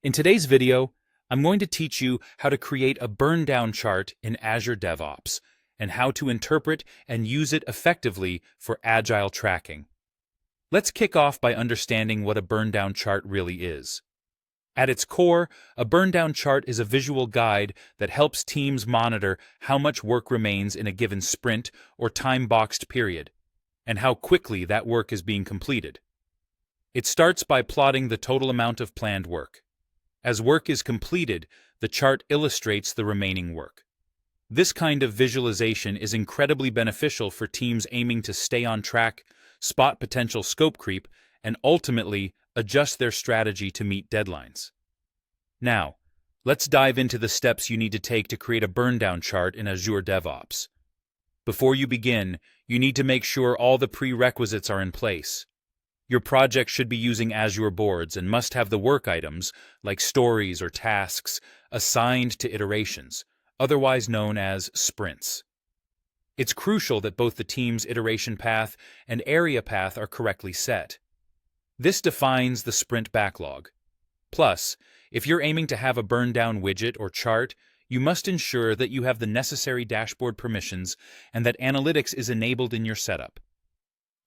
In today's video, I'm going to teach you how to create a burndown chart in Azure DevOps and how to interpret and use it effectively for Agile tracking. Let's kick off by understanding what a burndown chart really is. At its core, a burndown chart is a visual guide that helps teams monitor how much work remains in a given sprint or time-boxed period, and how quickly that work is being completed. It starts by plotting the total amount of planned work. As work is completed, the chart illustrates the remaining work. This kind of visualization is incredibly beneficial for teams aiming to stay on track, spot potential scope creep, and ultimately adjust their strategy to meet deadlines. Now, let's dive into the steps you need to take to create a burndown chart in Azure DevOps. Before you begin, you need to make sure all the prerequisites are in place. Your project should be using Azure Boards and must have the work items, like stories or tasks, assigned to iterations, otherwise known as sprints. It's crucial that both the team's iteration path and area path are correctly set. This defines the sprint backlog. Plus, if you're aiming to have a burndown widget or chart, you must ensure that you have the necessary dashboard permissions and that analytics is enabled in your setup.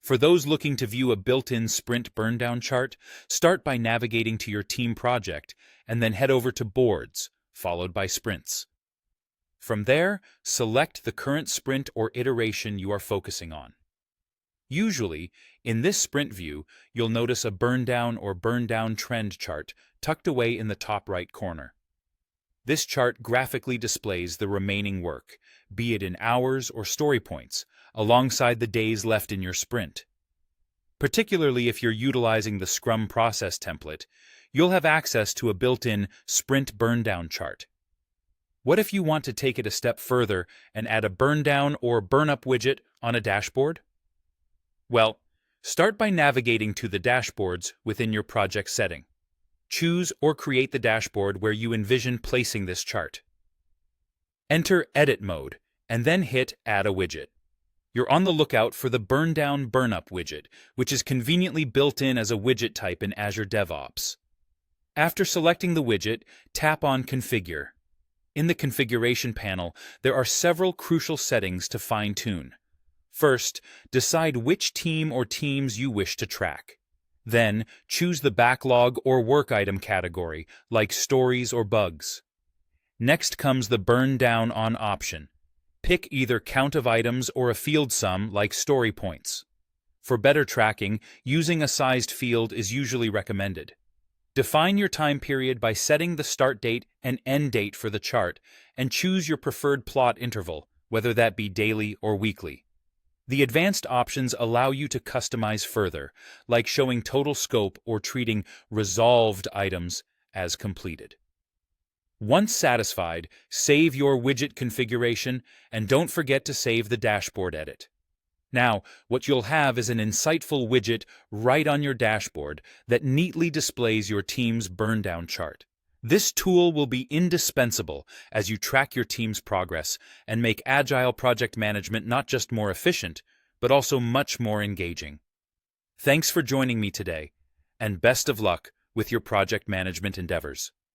For those looking to view a built-in sprint burndown chart, start by navigating to your team project and then head over to Boards, followed by Sprints. From there, select the current sprint or iteration you are focusing on. Usually, in this sprint view, you'll notice a burndown or burndown trend chart tucked away in the top right corner. This chart graphically displays the remaining work, be it in hours or story points, alongside the days left in your sprint. Particularly if you're utilizing the Scrum process template, you'll have access to a built-in sprint burndown chart. What if you want to take it a step further and add a burndown or burnup widget on a dashboard? Well, start by navigating to the dashboards within your project setting. Choose or create the dashboard where you envision placing this chart. Enter Edit mode, and then hit Add a widget. You're on the lookout for the Burndown Burnup widget, which is conveniently built in as a widget type in Azure DevOps. After selecting the widget, tap on Configure. In the configuration panel, there are several crucial settings to fine-tune. First, decide which team or teams you wish to track. Then, choose the backlog or work item category, like stories or bugs. Next comes the Burn Down On option. Pick either count of items or a field sum, like story points. For better tracking, using a sized field is usually recommended. Define your time period by setting the start date and end date for the chart, and choose your preferred plot interval, whether that be daily or weekly. The advanced options allow you to customize further, like showing total scope or treating resolved items as completed. Once satisfied, save your widget configuration and don't forget to save the dashboard edit. Now, what you'll have is an insightful widget right on your dashboard that neatly displays your team's burndown chart. This tool will be indispensable as you track your team's progress and make Agile project management not just more efficient, but also much more engaging. Thanks for joining me today, and best of luck with your project management endeavors.